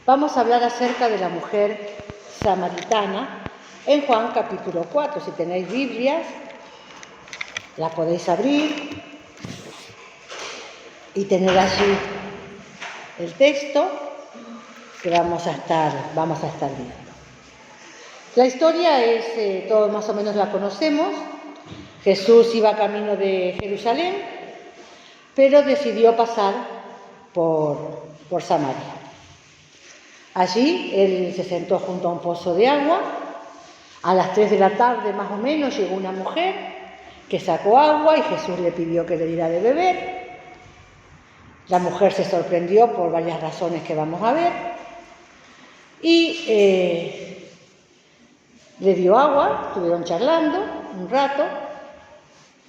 Vamos a hablar acerca de la mujer samaritana en Juan capítulo 4. Si tenéis Biblias, la podéis abrir y tener allí el texto que vamos a estar viendo. La historia es, todos más o menos la conocemos. Jesús iba camino de Jerusalén, pero decidió pasar por Samaria. Allí él se sentó junto a un pozo de agua. A las 3 de la tarde más o menos llegó una mujer que sacó agua y Jesús le pidió que le diera de beber. La mujer se sorprendió por varias razones que vamos a ver y le dio agua, estuvieron charlando un rato.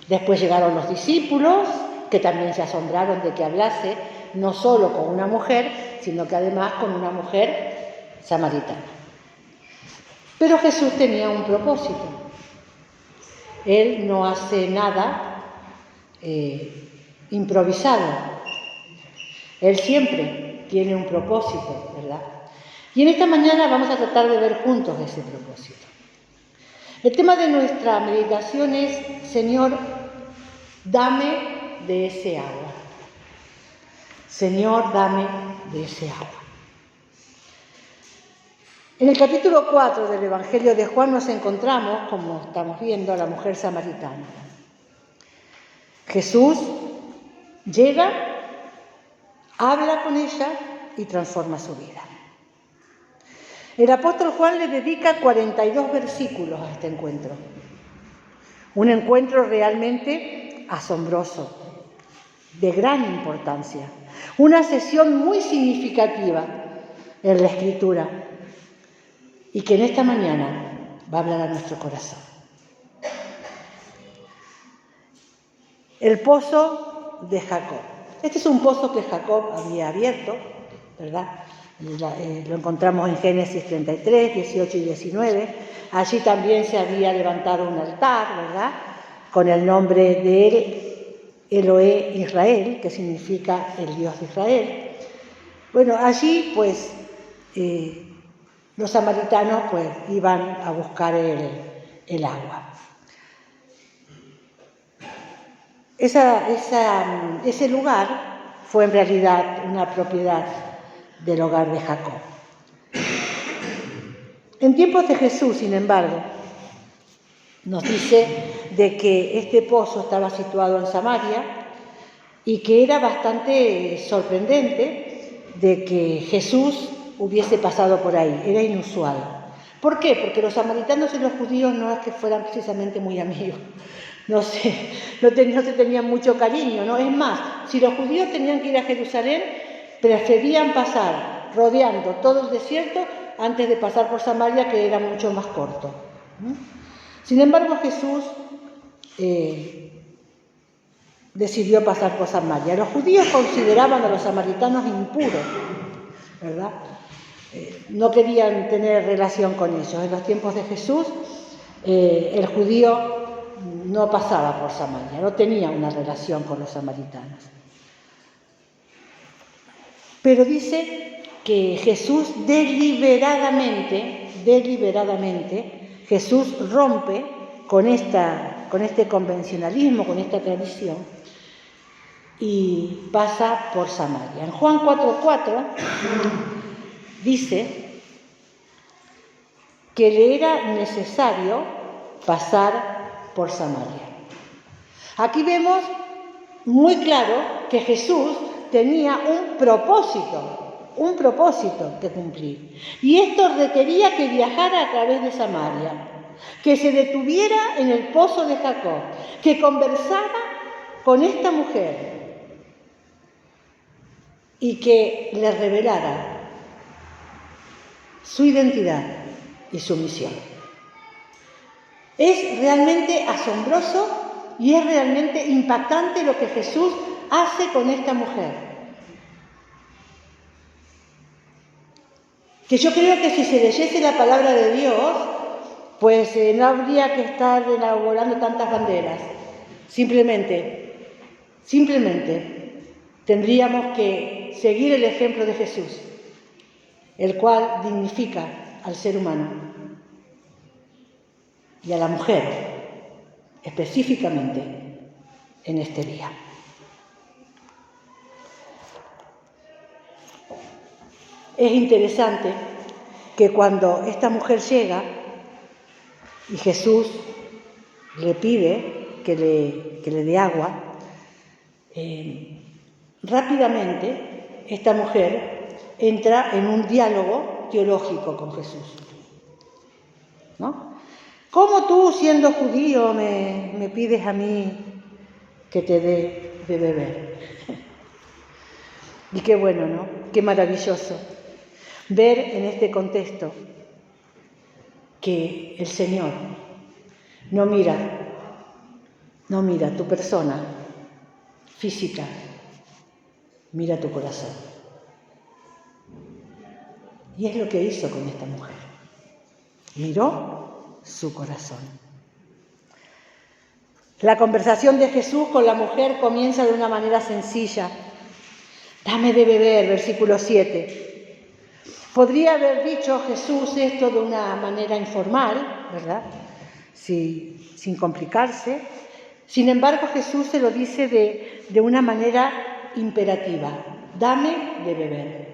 Después llegaron los discípulos, que también se asombraron de que hablase no solo con una mujer, sino que además con una mujer samaritana. Pero Jesús tenía un propósito. Él no hace nada improvisado. Él siempre tiene un propósito, ¿verdad? Y en esta mañana vamos a tratar de ver juntos ese propósito. El tema de nuestra meditación es: Señor, dame de ese agua. Señor, dame de ese agua. En el capítulo 4 del Evangelio de Juan nos encontramos, como estamos viendo, a la mujer samaritana. Jesús llega, habla con ella y transforma su vida. El apóstol Juan le dedica 42 versículos a este encuentro. Un encuentro realmente asombroso, de gran importancia. Una sesión muy significativa en la Escritura y que en esta mañana va a hablar a nuestro corazón. El pozo de Jacob. Este es un pozo que Jacob había abierto, ¿verdad? Lo encontramos en Génesis 33, 18 y 19. Allí también se había levantado un altar, ¿verdad?, con el nombre de él, Eloé Israel, que significa el Dios de Israel. Bueno, allí pues los samaritanos pues iban a buscar el agua. Ese lugar fue en realidad una propiedad del hogar de Jacob. En tiempos de Jesús, sin embargo, nos dice de que este pozo estaba situado en Samaria y que era bastante sorprendente de que Jesús hubiese pasado por ahí, era inusual. ¿Por qué? Porque los samaritanos y los judíos no es que fueran precisamente muy amigos, no se tenían mucho cariño, ¿no? Es más, si los judíos tenían que ir a Jerusalén, preferían pasar rodeando todo el desierto antes de pasar por Samaria, que era mucho más corto. Sin embargo, Jesús decidió pasar por Samaria. Los judíos consideraban a los samaritanos impuros, ¿verdad? No querían tener relación con ellos. En los tiempos de Jesús, el judío no pasaba por Samaria, no tenía una relación con los samaritanos. Pero dice que Jesús deliberadamente, Jesús rompe con este convencionalismo, con esta tradición, y pasa por Samaria. En Juan 4:4 dice que le era necesario pasar por Samaria. Aquí vemos muy claro que Jesús tenía un propósito que cumplir. Y esto requería que viajara a través de Samaria, que se detuviera en el pozo de Jacob, que conversara con esta mujer y que le revelara su identidad y su misión. Es realmente asombroso y es realmente impactante lo que Jesús hace con esta mujer. Que yo creo que si se leyese la palabra de Dios, pues no habría que estar elaborando tantas banderas. Simplemente tendríamos que seguir el ejemplo de Jesús el cual dignifica al ser humano y a la mujer específicamente en este día. Es interesante que cuando esta mujer llega y Jesús le pide que le dé agua, rápidamente esta mujer entra en un diálogo teológico con Jesús, ¿no? ¿Cómo tú, siendo judío, me pides a mí que te dé de beber? Y qué bueno, ¿no? Qué maravilloso ver en este contexto que el Señor no mira tu persona física, mira tu corazón. Y es lo que hizo con esta mujer. Miró su corazón. La conversación de Jesús con la mujer comienza de una manera sencilla. Dame de beber, versículo 7. Podría haber dicho Jesús esto de una manera informal, ¿verdad? Sí, sin complicarse. Sin embargo, Jesús se lo dice de una manera imperativa. Dame de beber.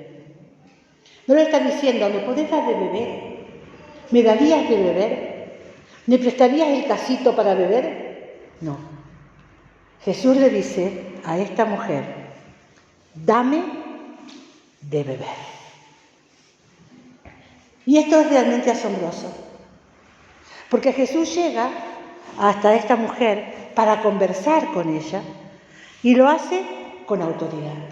No le está diciendo, ¿me podés dar de beber? ¿Me darías de beber? ¿Me prestarías el casito para beber? No. Jesús le dice a esta mujer, dame de beber. Y esto es realmente asombroso, porque Jesús llega hasta esta mujer para conversar con ella y lo hace con autoridad.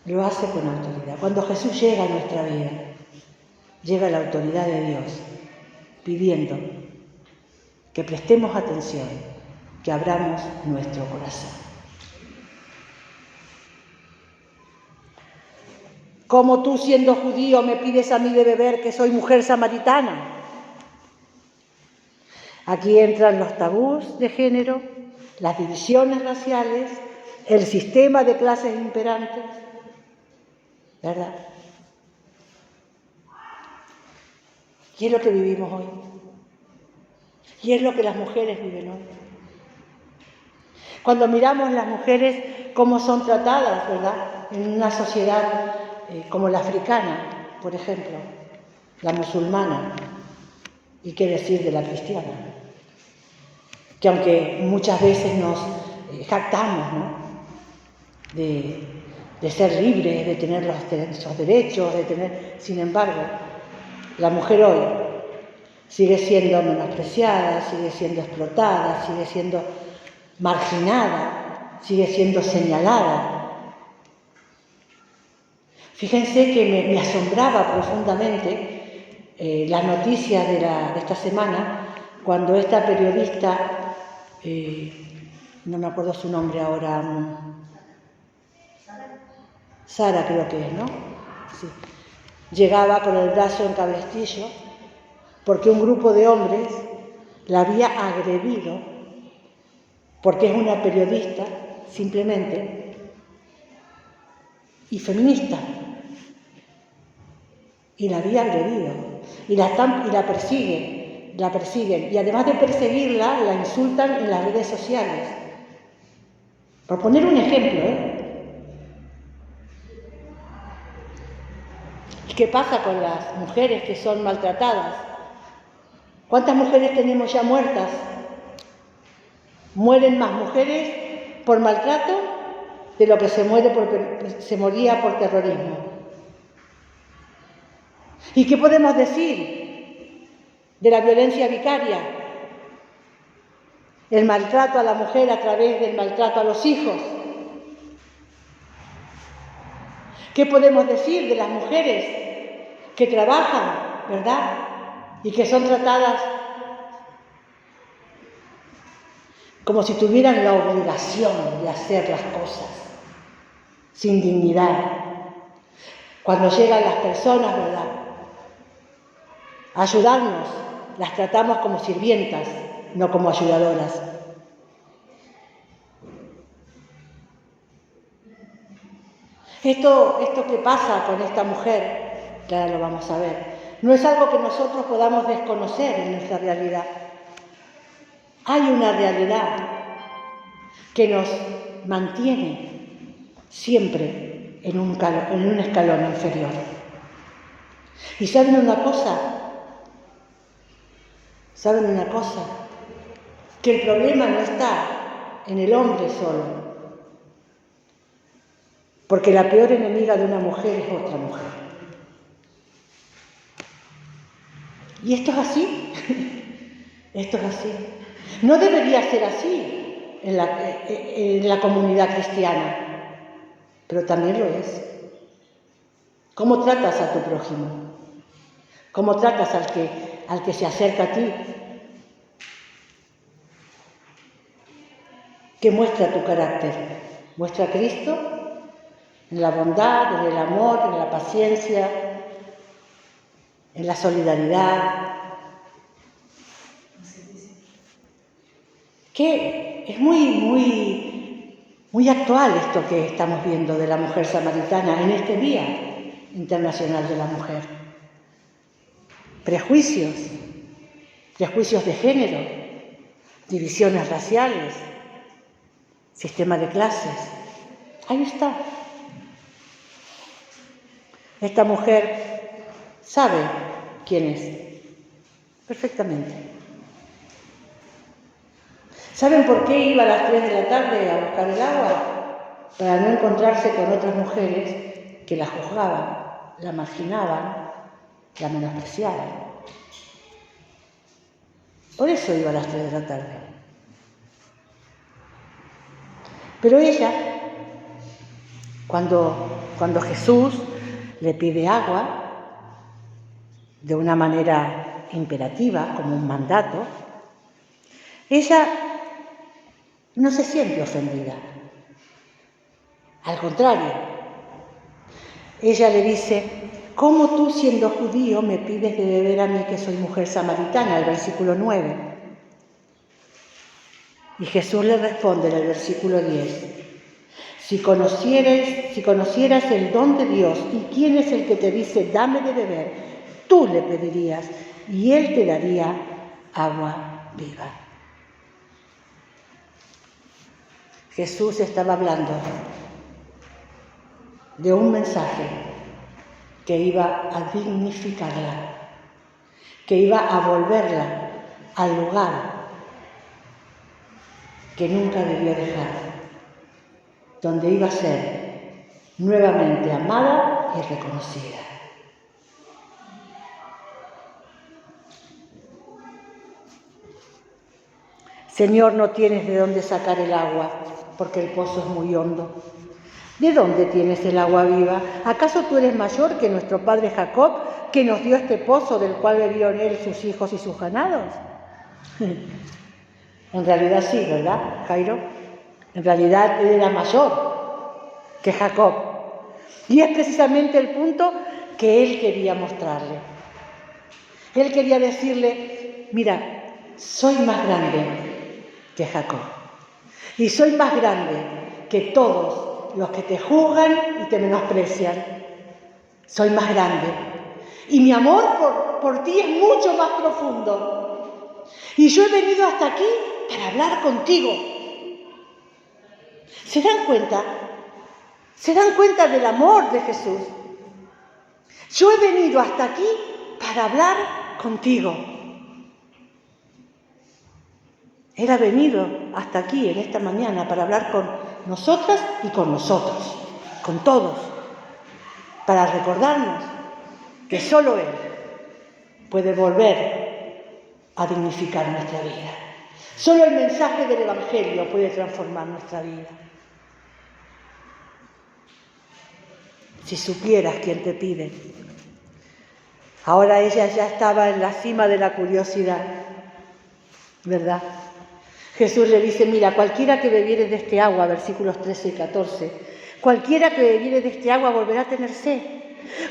Lo hace con autoridad. Cuando Jesús llega a nuestra vida, llega la autoridad de Dios, pidiendo que prestemos atención, que abramos nuestro corazón. ¿Cómo tú, siendo judío, me pides a mí de beber, que soy mujer samaritana? Aquí entran los tabús de género, las divisiones raciales, el sistema de clases imperantes, ¿verdad? Y es lo que vivimos hoy. Y es lo que las mujeres viven hoy. Cuando miramos las mujeres cómo son tratadas, ¿verdad? En una sociedad como la africana, por ejemplo, la musulmana, y qué decir de la cristiana, que aunque muchas veces nos jactamos, ¿no? de ser libres, de tener esos derechos, sin embargo, la mujer hoy sigue siendo menospreciada, sigue siendo explotada, sigue siendo marginada, sigue siendo señalada. Fíjense que me asombraba profundamente las noticias de esta semana, cuando esta periodista, no me acuerdo su nombre ahora, Sara creo que es, ¿no? Sí. Llegaba con el brazo en cabestillo porque un grupo de hombres la había agredido, porque es una periodista, simplemente, y feminista. Y la había agredido. Y la persiguen. Y además de perseguirla, la insultan en las redes sociales. Por poner un ejemplo, ¿Y qué pasa con las mujeres que son maltratadas? ¿Cuántas mujeres tenemos ya muertas? Mueren más mujeres por maltrato de lo que se moría por terrorismo. ¿Y qué podemos decir de la violencia vicaria? El maltrato a la mujer a través del maltrato a los hijos. ¿Qué podemos decir de las mujeres que trabajan, ¿verdad? Y que son tratadas como si tuvieran la obligación de hacer las cosas sin dignidad. Cuando llegan las personas, ¿verdad?, a ayudarnos, las tratamos como sirvientas, no como ayudadoras. Esto que pasa con esta mujer que ahora lo vamos a ver. No es algo que nosotros podamos desconocer en nuestra realidad. Hay una realidad que nos mantiene siempre en un escalón inferior. ¿Y saben una cosa? ¿Saben una cosa? Que el problema no está en el hombre solo, porque la peor enemiga de una mujer es otra mujer. Y esto es así, esto es así. No debería ser así en la comunidad cristiana, pero también lo es. ¿Cómo tratas a tu prójimo? ¿Cómo tratas al que se acerca a ti? ¿Qué muestra tu carácter? ¿Muestra a Cristo? En la bondad, en el amor, en la paciencia, en la solidaridad. Que es muy actual esto que estamos viendo de la mujer samaritana en este Día Internacional de la Mujer. Prejuicios de género, divisiones raciales, sistema de clases. Ahí está. Esta mujer sabe quién es, perfectamente. ¿Saben por qué iba a las 3 de la tarde a buscar el agua? Para no encontrarse con otras mujeres que la juzgaban, la marginaban, la menospreciaban. Por eso iba a las 3 de la tarde. Pero ella, cuando Jesús le pide agua, de una manera imperativa, como un mandato, ella no se siente ofendida. Al contrario, ella le dice: ¿cómo tú, siendo judío, me pides de beber a mí, que soy mujer samaritana? El versículo 9. Y Jesús le responde en el versículo 10: si conocieras el don de Dios y quién es el que te dice dame de beber, tú le pedirías y él te daría agua viva. Jesús estaba hablando de un mensaje que iba a dignificarla, que iba a volverla al lugar que nunca debió dejar, donde iba a ser nuevamente amada y reconocida. Señor, no tienes de dónde sacar el agua, porque el pozo es muy hondo. ¿De dónde tienes el agua viva? ¿Acaso tú eres mayor que nuestro padre Jacob, que nos dio este pozo del cual bebieron él, sus hijos y sus ganados? En realidad sí, ¿verdad, Jairo? En realidad él era mayor que Jacob. Y es precisamente el punto que él quería mostrarle. Él quería decirle: mira, soy más grande que Jacob. Y soy más grande que todos los que te juzgan y te menosprecian. Soy más grande. Y mi amor por ti es mucho más profundo. Y yo he venido hasta aquí para hablar contigo. ¿Se dan cuenta? ¿Se dan cuenta del amor de Jesús? Yo he venido hasta aquí para hablar contigo. Él ha venido hasta aquí en esta mañana para hablar con nosotras y con nosotros, con todos, para recordarnos que solo Él puede volver a dignificar nuestra vida. Solo el mensaje del Evangelio puede transformar nuestra vida. Si supieras quién te pide. Ahora ella ya estaba en la cima de la curiosidad, ¿verdad? Jesús le dice: mira, cualquiera que bebiere de este agua, versículos 13 y 14, cualquiera que bebiere de este agua volverá a tener sed,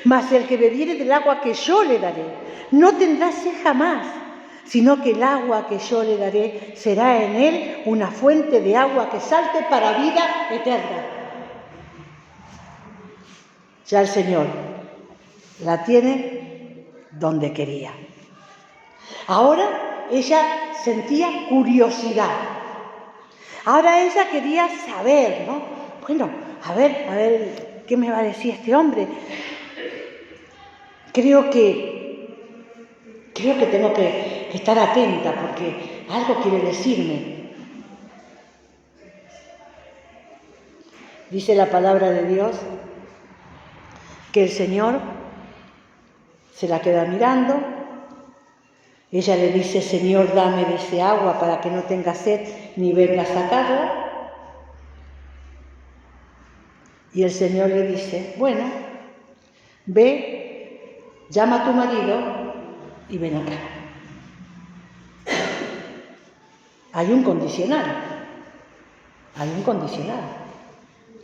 mas el que bebiere del agua que yo le daré, no tendrá sed jamás, sino que el agua que yo le daré será en él una fuente de agua que salte para vida eterna. Ya el Señor la tiene donde quería. Ahora ella sentía curiosidad. Ahora ella quería saber, ¿no? Bueno, a ver, ¿qué me va a decir este hombre? Creo que tengo que estar atenta porque algo quiere decirme. Dice la palabra de Dios que el Señor se la queda mirando. Ella le dice: Señor, dame de ese agua para que no tenga sed ni venga a sacarla. Y el Señor le dice: bueno, ve, llama a tu marido y ven acá. Hay un condicional.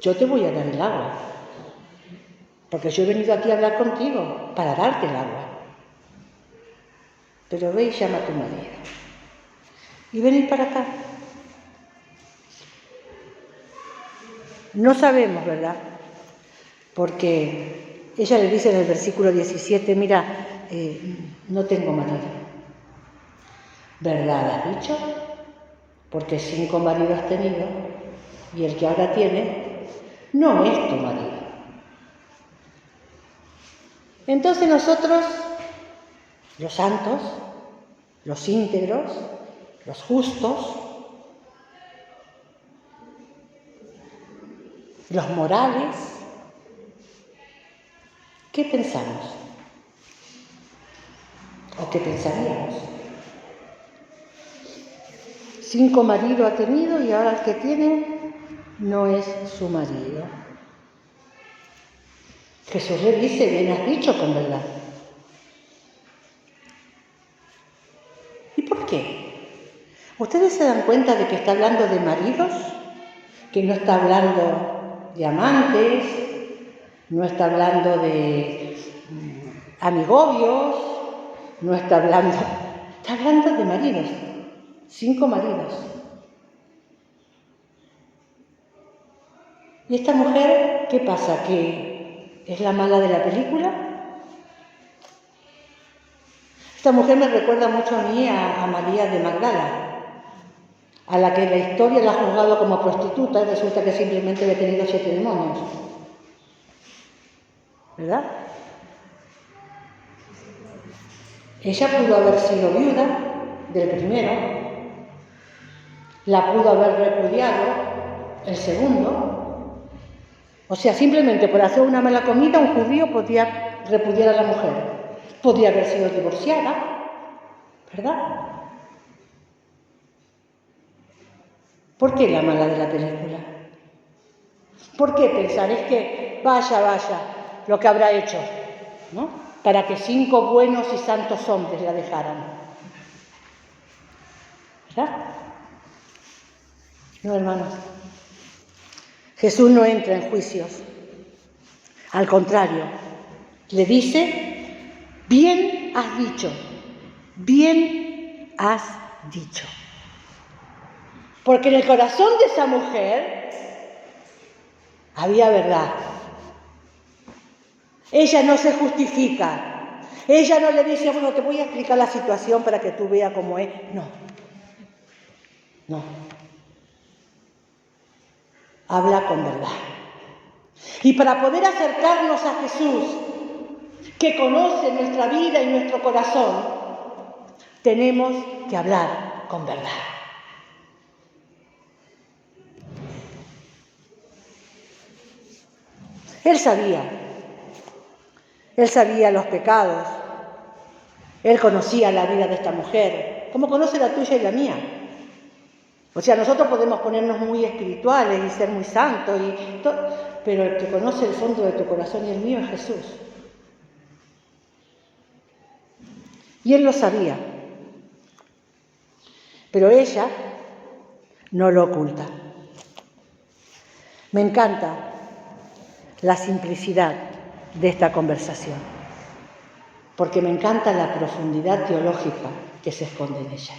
Yo te voy a dar el agua, porque yo he venido aquí a hablar contigo para darte el agua. Pero ve y llama a tu marido. Y venid para acá. No sabemos, ¿verdad? Porque ella le dice en el versículo 17, mira, no tengo marido. ¿Verdad has dicho? Porque 5 maridos has tenido y el que ahora tiene no es tu marido. Entonces nosotros, los santos, los íntegros, los justos, los morales, ¿qué pensamos? ¿O qué pensaríamos? 5 maridos ha tenido y ahora el que tiene no es su marido. Jesús le dice: bien has dicho con verdad. ¿Y por qué? ¿Ustedes se dan cuenta de que está hablando de maridos? Que no está hablando de amantes, no está hablando de amigobios, no está hablando de maridos, 5 maridos. ¿Y esta mujer qué pasa? ¿Que es la mala de la película? Esta mujer me recuerda mucho a mí a María de Magdala, a la que la historia la ha juzgado como prostituta y resulta que simplemente había tenido 7 demonios. ¿Verdad? Ella pudo haber sido viuda del primero, la pudo haber repudiado el segundo. O sea, simplemente por hacer una mala comida un judío podía repudiar a la mujer. Podía haber sido divorciada, ¿verdad? ¿Por qué la mala de la película? ¿Por qué pensar? Es que vaya lo que habrá hecho, ¿no? Para que 5 buenos y santos hombres la dejaran. ¿Verdad? No, hermanos. Jesús no entra en juicios. Al contrario, le dice: bien has dicho, bien has dicho. Porque en el corazón de esa mujer había verdad. Ella no se justifica. Ella no le dice: bueno, te voy a explicar la situación para que tú veas cómo es. No. Habla con verdad. Y para poder acercarnos a Jesús, que conoce nuestra vida y nuestro corazón, tenemos que hablar con verdad. Él sabía los pecados, él conocía la vida de esta mujer, como conoce la tuya y la mía. O sea, nosotros podemos ponernos muy espirituales y ser muy santos, pero el que conoce el fondo de tu corazón y el mío es Jesús. Y él lo sabía, pero ella no lo oculta. Me encanta la simplicidad de esta conversación, porque me encanta la profundidad teológica que se esconde en ella.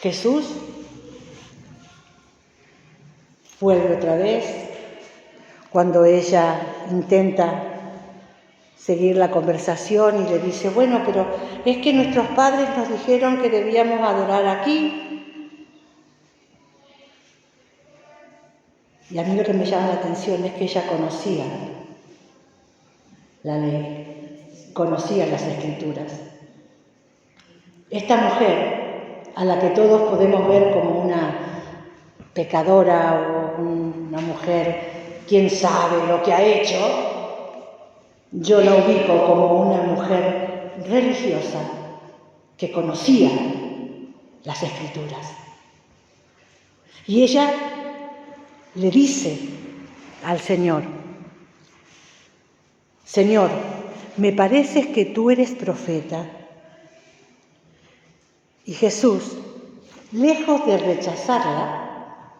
Jesús vuelve otra vez cuando ella intenta seguir la conversación y le dice, bueno, pero es que nuestros padres nos dijeron que debíamos adorar aquí. Y a mí lo que me llama la atención es que ella conocía la ley, conocía las Escrituras. Esta mujer, a la que todos podemos ver como una pecadora o una mujer, quién sabe lo que ha hecho, yo la ubico como una mujer religiosa que conocía las Escrituras. Y ella le dice al Señor, Señor, me parece que tú eres profeta. Y Jesús, lejos de rechazarla,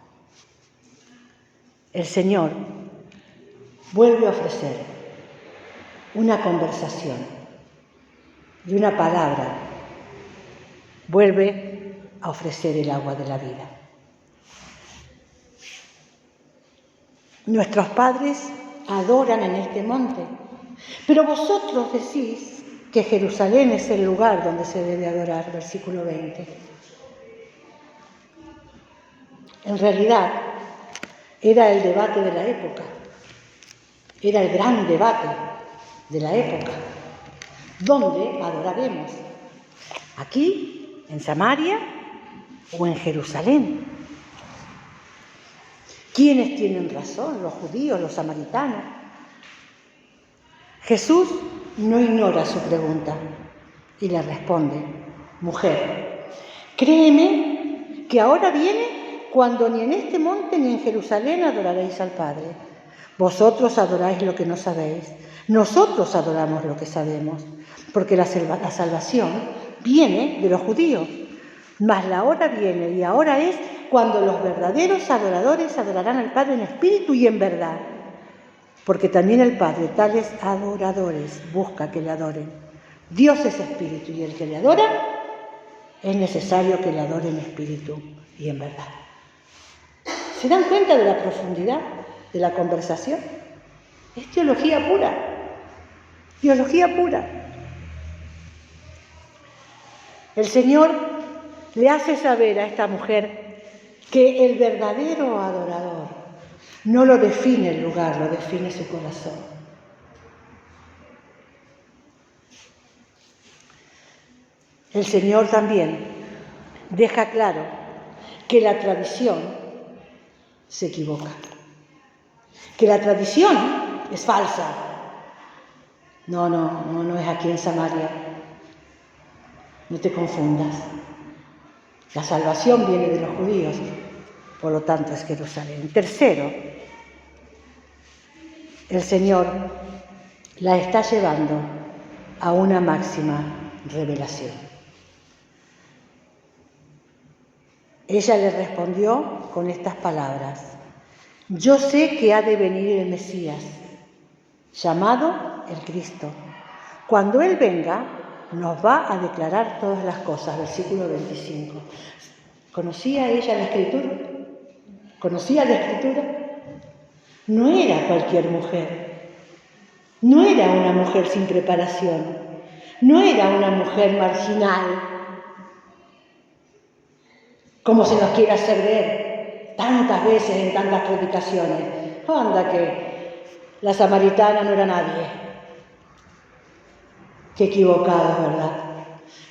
el Señor vuelve a ofrecer una conversación y una palabra, vuelve a ofrecer el agua de la vida. Nuestros padres adoran en este monte, pero vosotros decís que Jerusalén es el lugar donde se debe adorar, versículo 20. En realidad, era el debate de la época, era el gran debate de la época. ¿Dónde adoraremos? ¿Aquí, en Samaria o en Jerusalén? ¿Quiénes tienen razón? ¿Los judíos, los samaritanos? Jesús no ignora su pregunta y le responde, mujer, créeme que ahora viene cuando ni en este monte ni en Jerusalén adoraréis al Padre. Vosotros adoráis lo que no sabéis, nosotros adoramos lo que sabemos, porque la salvación viene de los judíos. Mas la hora viene y ahora es cuando los verdaderos adoradores adorarán al Padre en espíritu y en verdad. Porque también el Padre, tales adoradores, busca que le adoren. Dios es espíritu y el que le adora es necesario que le adore en espíritu y en verdad. ¿Se dan cuenta de la profundidad de la conversación? Es teología pura, teología pura. El Señor le hace saber a esta mujer que el verdadero adorador no lo define el lugar, lo define su corazón. El Señor también deja claro que la tradición se equivoca, que la tradición es falsa. No es aquí en Samaria. No te confundas. La salvación viene de los judíos, por lo tanto es Jerusalén. Tercero, el Señor la está llevando a una máxima revelación. Ella le respondió con estas palabras, yo sé que ha de venir el Mesías, llamado el Cristo. Cuando Él venga, nos va a declarar todas las cosas, versículo 25. ¿Conocía ella la Escritura? ¿Conocía la Escritura? No era cualquier mujer, no era una mujer sin preparación, no era una mujer marginal, como se nos quiere hacer ver tantas veces en tantas predicaciones. Anda que la samaritana no era nadie. Qué equivocados, ¿verdad?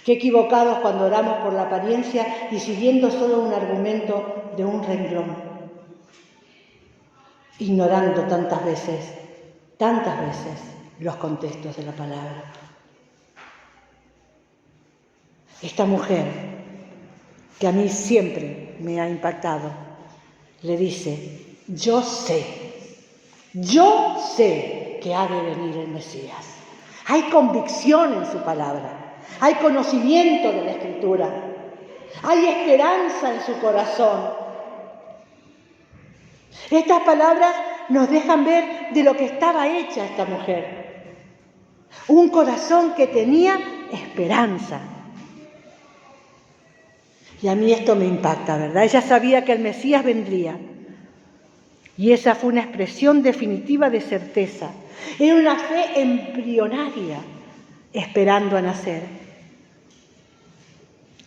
Qué equivocados cuando oramos por la apariencia y siguiendo solo un argumento de un renglón, ignorando tantas veces los contextos de la palabra. Esta mujer, que a mí siempre me ha impactado, le dice, yo sé que ha de venir el Mesías. Hay convicción en su palabra, hay conocimiento de la Escritura, hay esperanza en su corazón. Estas palabras nos dejan ver de lo que estaba hecha esta mujer. Un corazón que tenía esperanza. Y a mí esto me impacta, ¿verdad? Ella sabía que el Mesías vendría. Y esa fue una expresión definitiva de certeza. Era una fe embrionaria, esperando a nacer.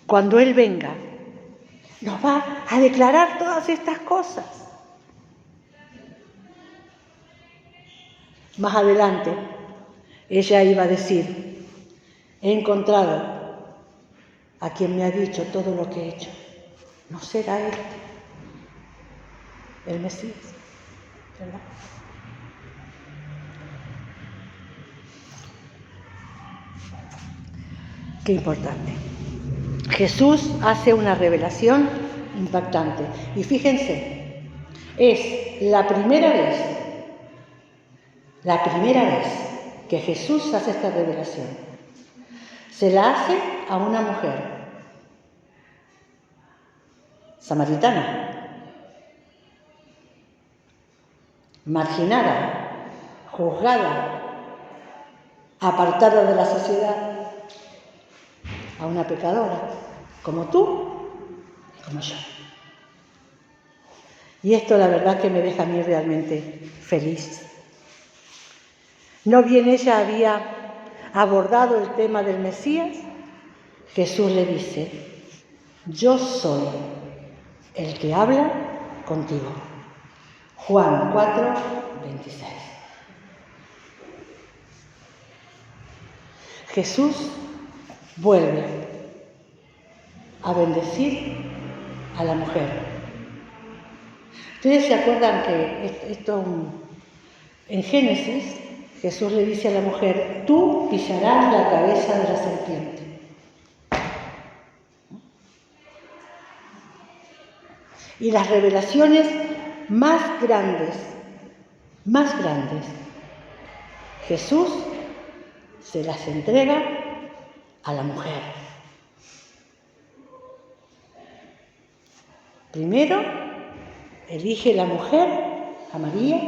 Cuando Él venga, nos va a declarar todas estas cosas. Más adelante, ella iba a decir: he encontrado a quien me ha dicho todo lo que he hecho. ¿No será el Mesías? ¿Verdad? Qué importante. Jesús hace una revelación impactante. Y fíjense, es la primera vez que Jesús hace esta revelación. Se la hace a una mujer samaritana, marginada, juzgada, apartada de la sociedad, a una pecadora, como tú y como yo. Y esto la verdad que me deja a mí realmente feliz. ¿No bien ella había abordado el tema del Mesías? Jesús le dice: yo soy el que habla contigo. Juan 4, 26. Jesús vuelve a bendecir a la mujer. ¿Ustedes se acuerdan que esto en Génesis Jesús le dice a la mujer: tú pisarás la cabeza de la serpiente? Y las revelaciones más grandes, Jesús se las entrega a la mujer. Primero, elige la mujer, a María,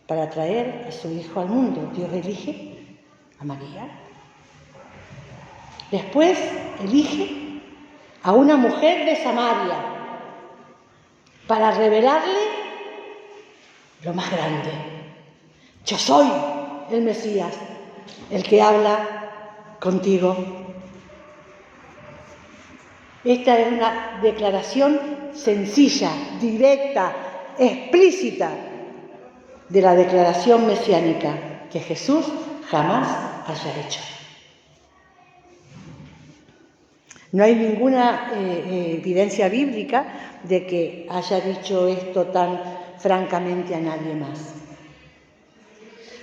para traer a su hijo al mundo. Dios elige a María. Después, elige a una mujer de Samaria para revelarle lo más grande. Yo soy el Mesías, el que habla contigo. Esta es una declaración sencilla, directa, explícita de la declaración mesiánica que Jesús jamás haya hecho. No hay ninguna evidencia bíblica de que haya dicho esto tan francamente a nadie más.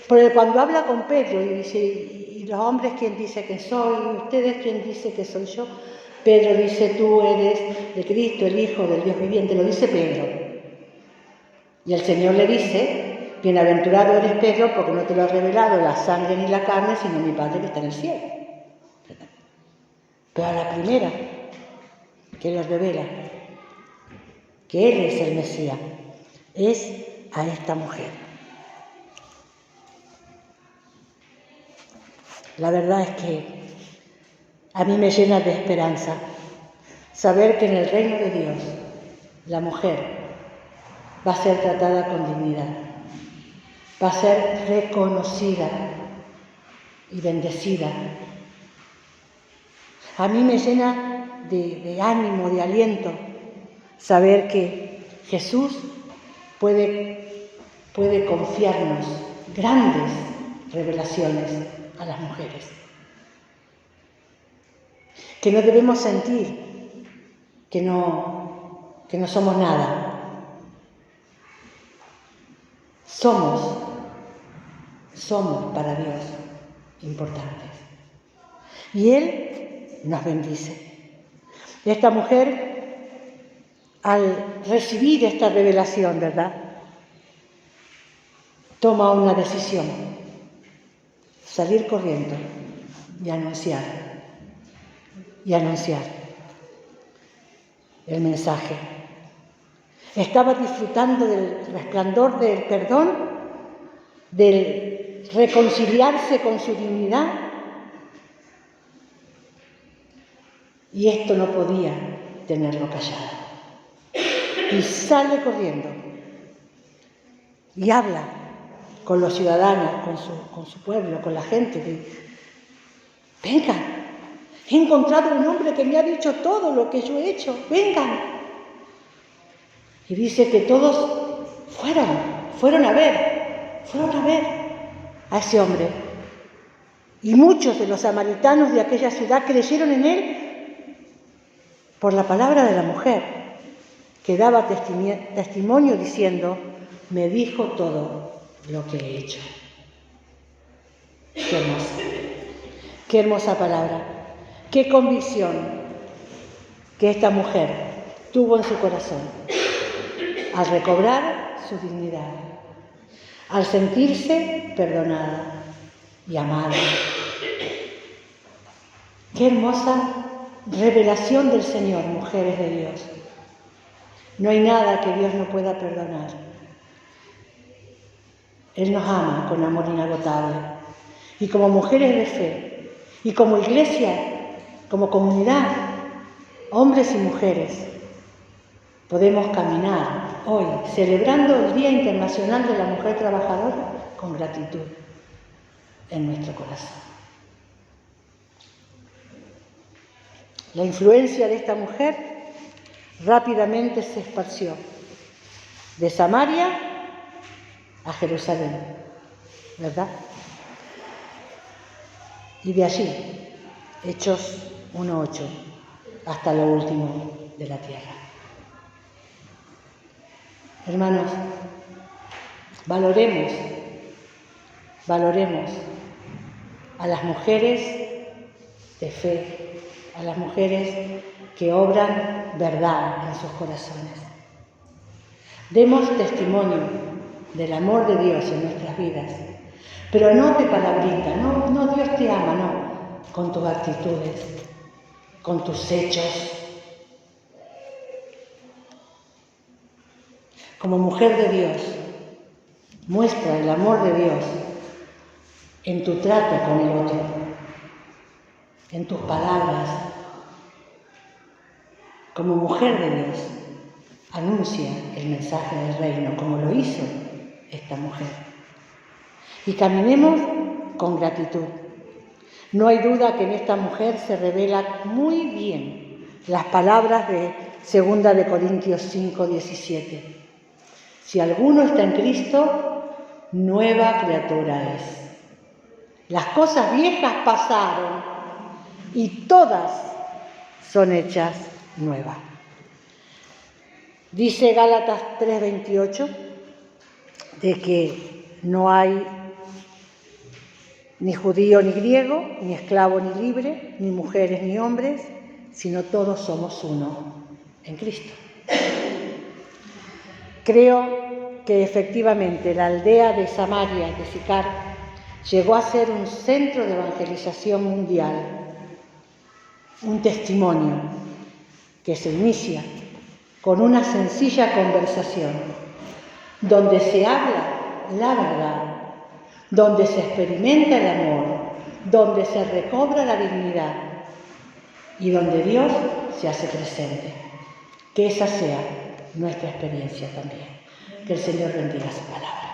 Porque cuando habla con Pedro y dice: ¿y los hombres quién dice que soy? ¿Y ustedes quién dice que soy yo? Pedro dice: tú eres el Cristo, el Hijo del Dios viviente. Lo dice Pedro. Y el Señor le dice: bienaventurado eres Pedro, porque no te lo ha revelado la sangre ni la carne, sino mi Padre que está en el cielo. Pero a la primera que le revela que Él es el Mesías es a esta mujer. La verdad es que a mí me llena de esperanza saber que en el reino de Dios la mujer va a ser tratada con dignidad, va a ser reconocida y bendecida. A mí me llena de ánimo, de aliento, saber que Jesús puede confiarnos grandes revelaciones a las mujeres. Que no debemos sentir que no somos nada. Somos para Dios importantes. Y Él nos bendice. Esta mujer, al recibir esta revelación, ¿verdad?, toma una decisión: salir corriendo y anunciar el mensaje. Estaba disfrutando del resplandor del perdón, del reconciliarse con su dignidad, y esto no podía tenerlo callado. Y sale corriendo y habla con los ciudadanos, con su pueblo, con la gente. Vengan, he encontrado un hombre que me ha dicho todo lo que yo he hecho, vengan. Y dice que todos fueron a ver a ese hombre. Y muchos de los samaritanos de aquella ciudad creyeron en él por la palabra de la mujer, que daba testimonio diciendo: me dijo todo lo que he hecho. Qué hermosa palabra, qué convicción que esta mujer tuvo en su corazón al recobrar su dignidad, al sentirse perdonada y amada. Qué hermosa revelación del Señor, mujeres de Dios. No hay nada que Dios no pueda perdonar. Él nos ama con amor inagotable. Y como mujeres de fe, y como iglesia, como comunidad, hombres y mujeres, podemos caminar hoy, celebrando el Día Internacional de la Mujer Trabajadora, con gratitud en nuestro corazón. La influencia de esta mujer rápidamente se esparció de Samaria a Jerusalén, ¿verdad? Y de allí, Hechos 1:8, hasta lo último de la tierra. Hermanos, valoremos a las mujeres de fe, a las mujeres que obran verdad en sus corazones. Demos testimonio del amor de Dios en nuestras vidas, pero no de palabrita, no Dios te ama, no, con tus actitudes, con tus hechos. Como mujer de Dios, muestra el amor de Dios en tu trato con el otro, en tus palabras. Como mujer de Dios, anuncia el mensaje del reino, como lo hizo esta mujer. Y caminemos con gratitud. No hay duda que en esta mujer se revelan muy bien las palabras de 2 de Corintios 5:17. Si alguno está en Cristo, nueva criatura es. Las cosas viejas pasaron y todas son hechas nuevas. Dice Gálatas 3:28 de que no hay ni judío ni griego, ni esclavo ni libre, ni mujeres ni hombres, sino todos somos uno en Cristo. Creo que efectivamente la aldea de Samaria, de Sicar, llegó a ser un centro de evangelización mundial, un testimonio que se inicia con una sencilla conversación, donde se habla la verdad, donde se experimenta el amor, donde se recobra la dignidad y donde Dios se hace presente. Que esa sea nuestra experiencia también. Que el Señor bendiga su palabra.